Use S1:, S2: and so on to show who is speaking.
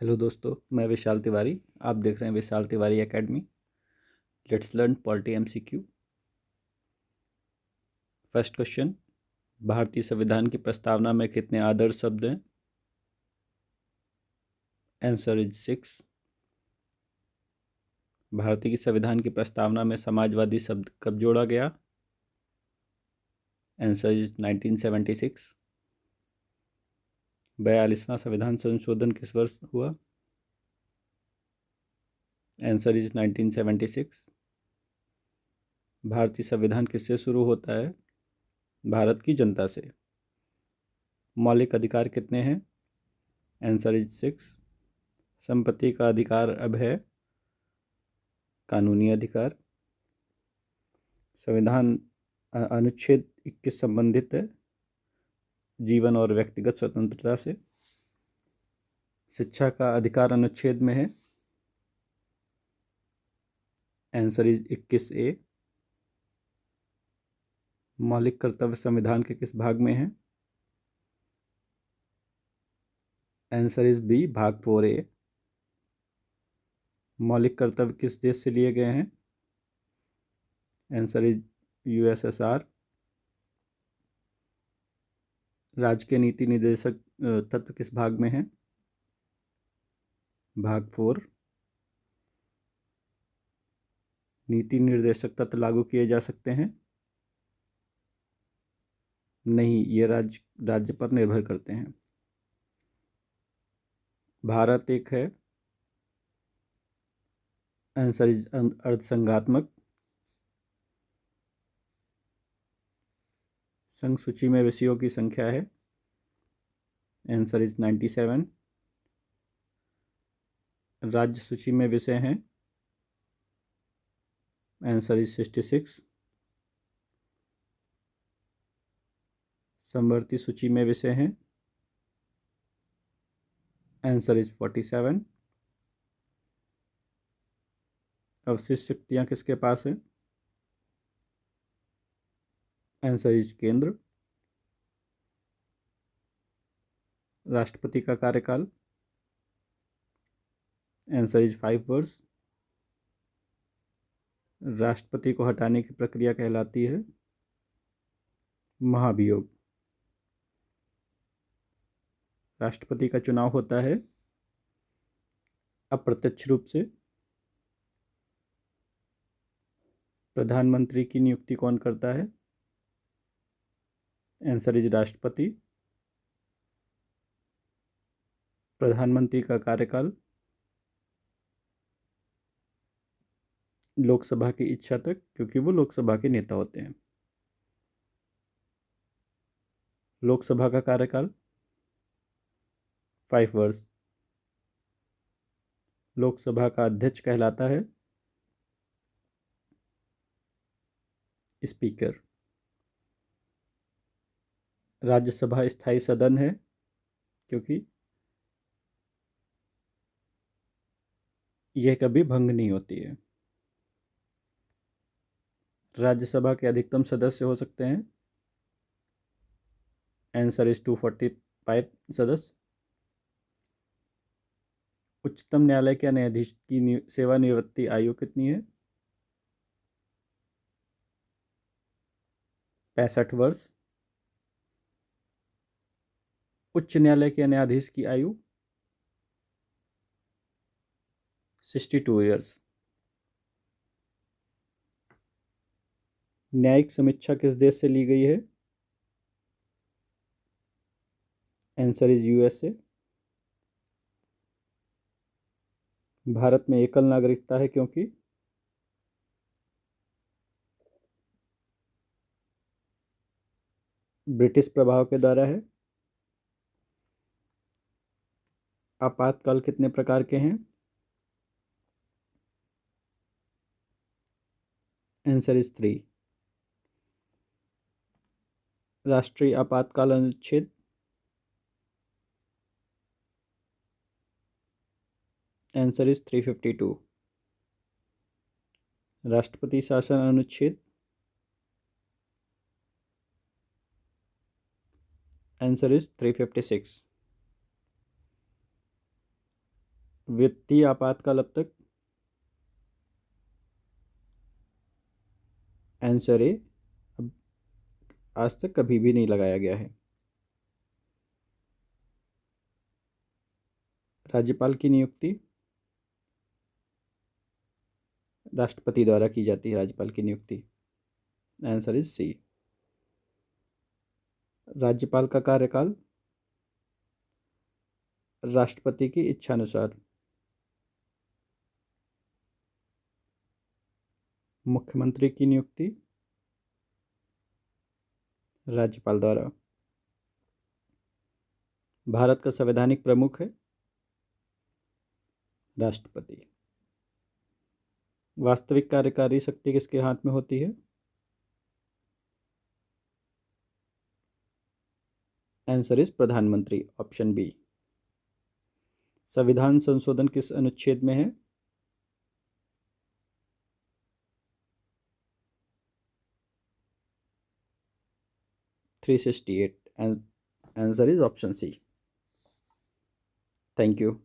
S1: Hello दोस्तों, मैं विशाल तिवारी। आप देख रहे हैं Vishal Tiwari academy. Let's learn polity MCQ. First question, भारतीय संविधान की प्रस्तावना में कितने आदर्श शब्द हैं? Answer is 6। भारतीय की संविधान की प्रस्तावना में समाजवादी शब्द कब जोड़ा गया? Answer is 1976। 42वां संविधान संशोधन किस वर्ष हुआ? Answer is 1976। भारतीय संविधान किससे शुरू होता है? भारत की जनता से। मौलिक अधिकार कितने हैं? Answer is 6। संपत्ति का अधिकार अब है कानूनी अधिकार। संविधान अनुच्छेद 21 संबंधित है जीवन और व्यक्तिगत स्वतंत्रता से। शिक्षा का अधिकार अनुच्छेद में है। Answer is 21A। मौलिक कर्तव्य संविधान के किस भाग में है? आंसर इज बी, भाग 4A। मौलिक कर्तव्य किस देश से लिए गए हैं? Answer is USSR। राज्य के नीति निर्देशक तत्व किस भाग में है? भाग 4। नीति निर्देशक तत्व लागू किए जा सकते हैं? नहीं, ये राज्य पर निर्भर करते हैं। भारत एक है। आंसर इज अर्धसंघात्मक। संघ सूची में विषयों की संख्या है। Answer is 97। राज्य सूची में विषय हैं। Answer is 66। समवर्ती सूची में विषय हैं। Answer is 47। अवशिष्ट शक्तियां किसके पास है? आंसर इज केंद्र। राष्ट्रपति का कार्यकाल? आंसर इज 5 वर्ष। राष्ट्रपति को हटाने की प्रक्रिया कहलाती है महाभियोग। राष्ट्रपति का चुनाव होता है अप्रत्यक्ष रूप से। प्रधानमंत्री की नियुक्ति कौन करता है? आंसर इज राष्ट्रपति। प्रधानमंत्री का कार्यकाल लोकसभा की इच्छा तक, क्योंकि वो लोकसभा के नेता होते हैं। लोकसभा का कार्यकाल 5 वर्ष। लोकसभा का अध्यक्ष कहलाता है स्पीकर। राज्यसभा स्थायी सदन है क्योंकि यह कभी भंग नहीं होती है। राज्यसभा के अधिकतम सदस्य हो सकते हैं। आंसर इज 245 सदस्य। उच्चतम न्यायालय के न्यायाधीश की सेवानिवृत्ति आयु कितनी है? 65 वर्ष। उच्च न्यायालय के न्यायाधीश की आयु 62 ईयर्स। न्यायिक समीक्षा किस देश से ली गई है? Answer is USA। भारत में एकल नागरिकता है क्योंकि ब्रिटिश प्रभाव के द्वारा है। आपातकाल कितने प्रकार के हैं? Answer is 3। राष्ट्रीय आपातकाल अनुच्छेद? Answer is 352। राष्ट्रपति शासन अनुच्छेद? Answer is 356। वित्तीय आपातकाल अब तक? आंसर ए, अब आज तक कभी भी नहीं लगाया गया है। राज्यपाल की नियुक्ति राष्ट्रपति द्वारा की जाती है। राज्यपाल की नियुक्ति, आंसर इज सी। राज्यपाल का कार्यकाल राष्ट्रपति की इच्छानुसार। मुख्यमंत्री की नियुक्ति राज्यपाल द्वारा। भारत का संवैधानिक प्रमुख है राष्ट्रपति। वास्तविक कार्यकारी शक्ति किसके हाथ में होती है? आंसर इज प्रधानमंत्री, ऑप्शन बी। संविधान संशोधन किस अनुच्छेद में है? Three 368। Answer is option C. Thank you.